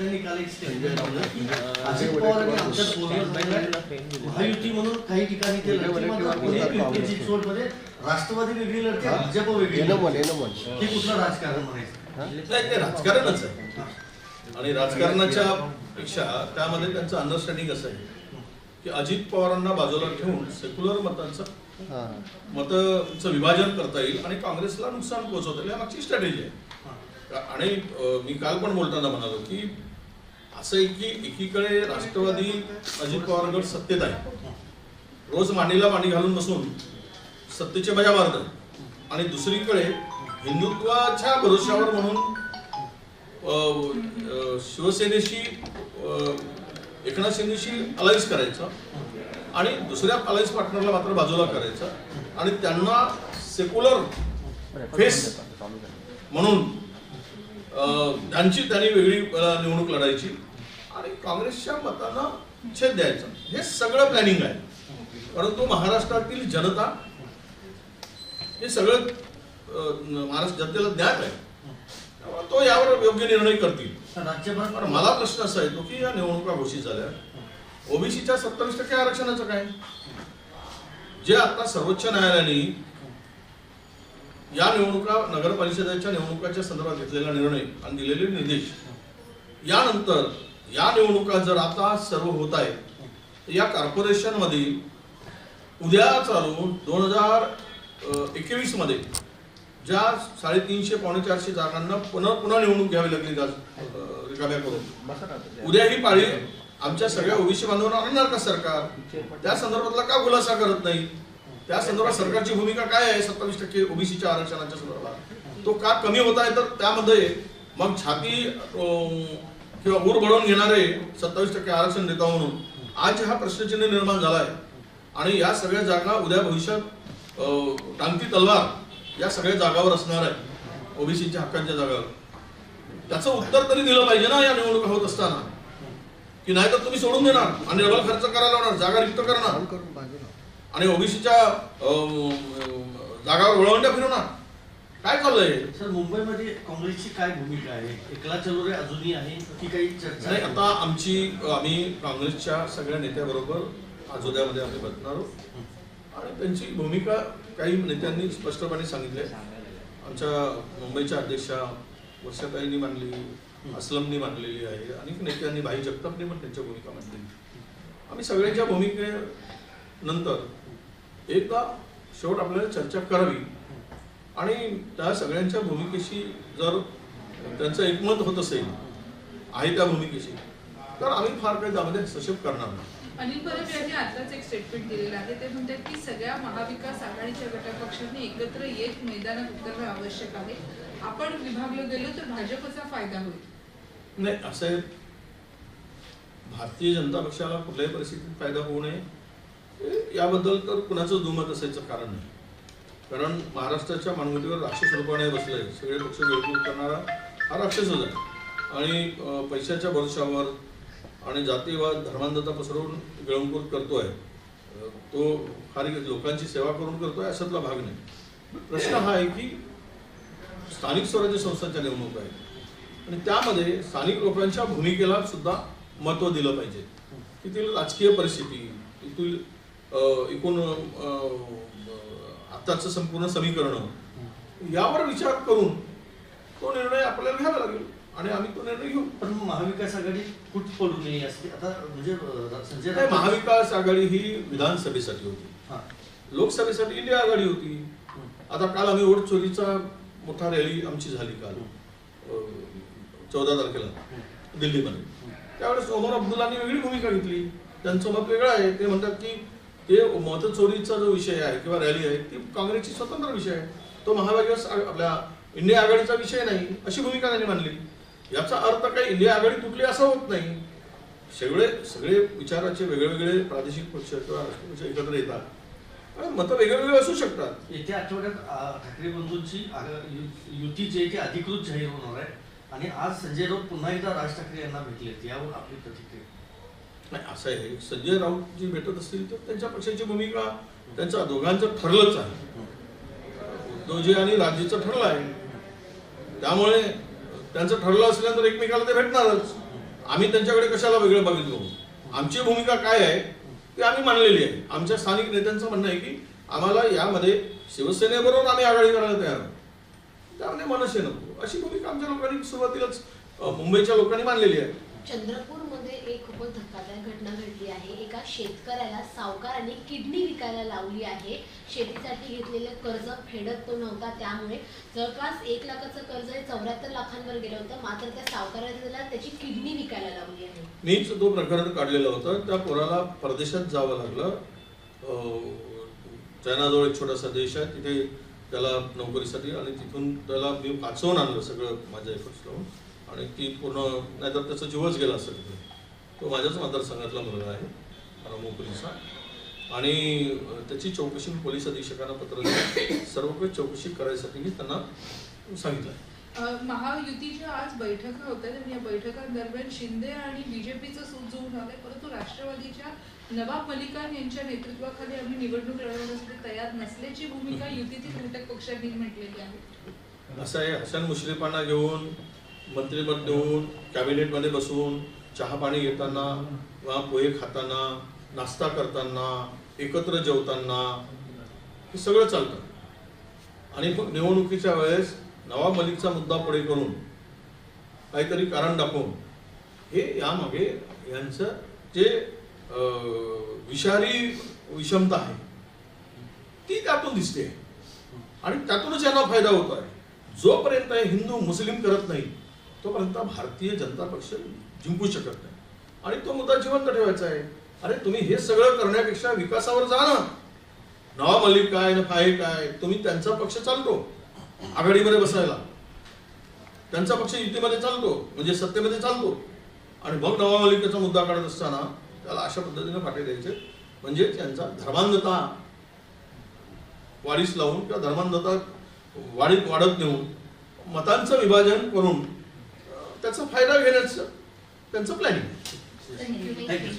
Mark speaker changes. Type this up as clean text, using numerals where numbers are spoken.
Speaker 1: त्यांनी काल एक स्टेटमेंट लावलं की अजित पवारांनी आमच्यात बोलणं महायुती म्हणून काही ठिकाणी ते लढते, मात्र पुणे पिंपरी चिंचवडमध्ये राष्ट्रवादी वेगळी लढते, भाजप वेगळी लढते. हे कुठलं राजकारण म्हणायचं?
Speaker 2: नाही, ते राजकारणच आहे. आणि राजकारणाच्या पेक्षा त्यामध्ये त्यांचं अंडरस्टँडिंग असं आहे की अजित पवारांना बाजूला ठेवून सेक्युलर मतांचं विभाजन करता येईल आणि काँग्रेसला नुकसान पोहोचवता येईल, यामागची स्ट्रॅटेजी आहे. आणि मी काल पण बोलताना म्हणालो की असं आहे की एकीकडे राष्ट्रवादी अजित पवार गट सत्तेत आहे, रोज मांडीला मांडी घालून बसून सत्तेची मजा मारतात, आणि दुसरीकडे हिंदुत्वाच्या भरोश्यावर म्हणून शिवसेनेशी एकनाथ शिंदेशी अलायन्स करायचं आणि दुसऱ्या अलायन्स पार्टनरला मात्र बाजूला करायचं आणि त्यांना सेक्युलर फेस म्हणून त्यांनी वेगळी निवडणूक लढायची आणि काँग्रेसच्या मतांना छेद द्यायचा. हे सगळं प्लॅनिंग आहे. परंतु महाराष्ट्रातील जनता हे सगळं महाराष्ट्र जनतेला ज्ञात आहे, तो यावर योग्य निर्णय करतील. राज्यभर मला प्रश्न असा येतो की या निवडणुका घोषित झाल्या, ओबीसीच्या 27% आरक्षणाचं काय? जे आता सर्वोच्च न्यायालयाने या निवडणुका नगर परिषदेच्या निवडणुकाच्या संदर्भात घेतलेला निर्णय आणि दिलेले निर्देश, यानंतर या निवडणुका जर आता सर्व होत आहे, या कॉर्पोरेशन मध्ये उद्या चालू 2021 मध्ये ज्या 350 पावणे 400 जागांना पुन्हा निवडणूक घ्यावी लागली रिकाम्या करून, उद्या ही पाळी आमच्या सगळ्या ओबीसी बांधवांना आणणार का सरकार? त्या संदर्भातला का खुलासा करत नाही? त्या संदर्भात सरकारची भूमिका काय आहे? 27% ओबीसीच्या आरक्षणाच्या संदर्भात तो का कमी होत आहे? तर त्यामध्ये मग छाती किंवा ऊर बळवून घेणारे 27% आरक्षण देता म्हणून आज हा प्रश्नचिन्ह निर्माण झाला आहे. आणि या सगळ्या जागा उद्या भविष्यात टांगती तलवार या सगळ्या जागावर असणार आहे, ओबीसीच्या हक्कांच्या जागावर. त्याचं उत्तर तरी दिलं पाहिजे ना या निवडणुका होत असताना, की नाही तर तुम्ही सोडून देणार आणि डबल खर्च करायला लावणार, जागा रिक्त करणार आणि ओबीसीच्या जागावर वळवंड्या फिरवणार. काय चाललंय
Speaker 1: सर? मुंबईमध्ये काँग्रेसची काय भूमिका आहे? एकला चलो रे अजूनही आहे की काही चर्चा
Speaker 2: नाही? आता आम्ही काँग्रेसच्या सगळ्या नेत्याबरोबर आज उद्यामध्ये आम्ही बसणार आहोत आणि त्यांची भूमिका काही नेत्यांनी स्पष्टपणे सांगितले. आमच्या मुंबईच्या अध्यक्षा वर्षाताईंनी मांडली, असलमनी मांडलेली आहे, अनेक नेत्यांनी, भाई जगतापने पण त्यांच्या भूमिका मांडलेली. आम्ही सगळ्यांच्या भूमिकेनंतर एकदा शेवट आपल्याला चर्चा करावी आणि त्या सगळ्यांच्या भूमिकेशी जर त्यांचं एकमत होत असेल आहे त्या भूमिकेशी, तर आम्ही फार काही त्यामध्ये हस्तक्षेप करणार नाही.
Speaker 3: अनिल परब यांनी आताच एक स्टेटमेंट दिलेलं आहे. ते म्हणतात की सगळ्या महाविकास आघाडीच्या घटकपक्षांनी एकत्र येत मैदानात उतरणं आवश्यक आहे. आपण विभागलं गेलो तर भाजपचा फायदा होईल.
Speaker 2: नाही, असं आहे, भारतीय जनता पक्षाला कुठल्याही परिस्थितीत फायदा होऊ नये याबद्दल तर कुणाचं दुमत असायचं कारण नाही. कारण महाराष्ट्राच्या मानगुटीवर राक्षस रूपाने बसलंय, सगळे पक्ष गिळगुळ करणारा हा राक्षसच आहे आणि पैशाच्या भरोशावर आणि जातीवाद धर्मांधता पसरवून गिळंकृत करतोय. तो फार लोकांची सेवा करून करतोय अशातला भाग नाही. प्रश्न हा आहे की स्थानिक स्वराज्य संस्थांच्या निवडणूक आहेत आणि त्यामध्ये स्थानिक लोकांच्या भूमिकेला सुद्धा महत्त्व दिलं पाहिजे. तिथील राजकीय परिस्थिती, तिथील एकूण आत्ताचं संपूर्ण समीकरण यावर विचार करून तो निर्णय आपल्याला घ्यावा लागेल आणि आम्ही तो निर्णय घेऊ.
Speaker 1: पण महाविकास आघाडी कुठ पडू नये असते आता म्हणजे
Speaker 2: संजय महाविकास आघाडी ही विधानसभेसाठी होती, लोकसभेसाठी इंडिया आघाडी होती. आता काल आम्ही वोट चोरीचा मोठा रॅली आमची झाली काल 14 तारखेला दिल्लीमध्ये. त्यावेळेस ओमर अब्दुल्लांनी वेगळी भूमिका घेतली, त्यांचं मत वेगळं आहे. ते म्हणतात की ते मतचोरीचा जो विषय आहे किंवा रॅली आहे ती काँग्रेसची स्वतंत्र विषय आहे, तो महाविकास आपल्या इंडिया आघाडीचा विषय नाही, अशी भूमिका त्यांनी मांडली. याचा अर्थ काही इंडिया आघाडी तुटली असं होत नाही. सगळे विचाराचे वेगवेगळे प्रादेशिक पक्ष किंवा राष्ट्रीय पक्ष एकत्र येतात, मतं वेगवेगळे असू शकतात.
Speaker 1: येत्या आठवड्यात ठाकरे बंधूंची युती जी आहे ती अधिकृत जाहीर होणार आहे आणि आज संजय राऊत पुन्हा एकदा राज ठाकरे यांना भेटलेत, यावर आपली प्रतिक्रिया?
Speaker 2: नाही, असं आहे, संजय राऊत जी भेटत असतील तर त्यांच्या पक्षाची भूमिका त्यांच्या दोघांचं ठरलंच आहे. उद्धवजी आणि राजेचं ठरलं आहे, त्यामुळे त्यांचं ठरलं असल्यानंतर एकमेकाला ते भेटणारच. आम्ही त्यांच्याकडे कशाला वेगळं बघितलो. आमची भूमिका काय आहे ती आम्ही मांडलेली आहे. आमच्या स्थानिक नेत्यांचं म्हणणं आहे की आम्हाला यामध्ये शिवसेनेबरोबर आम्ही आघाडी करायला तयार आहोत, त्यामध्ये मनसे नको, अशी भूमिका आमच्या लोकांनी सुरुवातीलाच मुंबईच्या लोकांनी मानलेली आहे.
Speaker 4: चंद्रपूरमध्ये एक खूपच धक्कादायक घटना घडली आहे. एका शेतकऱ्याला सावकारांनी किडनी विकायला लावली आहे. शेतीसाठी घेतलेले कर्ज फेडत तो नव्हता, त्यामुळे जवळपास 1 लाखाचं कर्ज 74 लाखांवर गेलं होतं. मात्र त्या सावकाराला त्याची किडनी विकायला लावली आहे.
Speaker 2: मीच तो प्रकरण काढलेलं होतं. त्या पोराला परदेशात जावं लागलं. चायनाजवळ एक छोटासा देश आहे, तिथे त्याला नोकरीसाठी, आणि तिथून त्याला मी वाचवून आणलं सगळं माझ्या एफर्ट्स लावून, आणि ती पूर्ण, नाहीतर त्याचा जीवच गेला असेल. तो माझ्याच मतदारसंघातला मुलगा आहे, रामोपुरीचा, आणि त्याची चौकशी पोलीस अधीक्षकांना पत्र दिलं. सर्व काही चौकशी करायसाठी मी त्यांना सांगितलं.
Speaker 3: महायुतीच्या आज बैठका होत्या आणि या बैठकांदरम्यान शिंदे आणि बीजेपीचं सूत जुळून आलंय, परंतु राष्ट्रवादीच्या नवाब मलिकान यांच्या नेतृत्वाखाली आम्ही निवडणूक लढवण्यासाठी तयार नसल्याची भूमिका युतीतील घटक पक्षांनी म्हटलेली आहे.
Speaker 2: असं आहे, हसन मुश्रीफांना घेऊन मंत्रिपद देऊन कॅबिनेटमध्ये बसून चहा पाणी घेताना किंवा पोहे खाताना, नाश्ता करताना, एकत्र जेवताना हे सगळं चालतं. आणि मग निवडणुकीच्या वेळेस नवाब मलिकचा मुद्दा पुढे करून काहीतरी कारण दाखवून हे यामागे यांचं जे विषारी विषमता आहे ती त्यातून दिसते, आणि त्यातूनच यांना फायदा होत आहे. जोपर्यंत हिंदू मुस्लिम करत नाही तोपर्यंत भारतीय जनता पक्ष जिंकू शकत नाही, आणि तो मुद्दा जिवंत ठेवायचा आहे. अरे तुम्ही हे सगळं करण्यापेक्षा विकासावर जा ना. नवाब मलिक काय ना फाहे काय, तुम्ही त्यांचा पक्ष चालतो आघाडीमध्ये बसायला, त्यांचा पक्ष युतीमध्ये चालतो म्हणजे सत्तेमध्ये चालतो, आणि मग नवाब मलिकचा मुद्दा काढत असताना त्याला अशा पद्धतीने फाटे द्यायचे, म्हणजे त्यांचा धर्मांधता वाढीस लावून किंवा धर्मांधता वाढत नेऊन मतांचं विभाजन करून त्याचा फायदा घेण्याचं त्यांचं प्लॅनिंग.
Speaker 1: थँक्यू.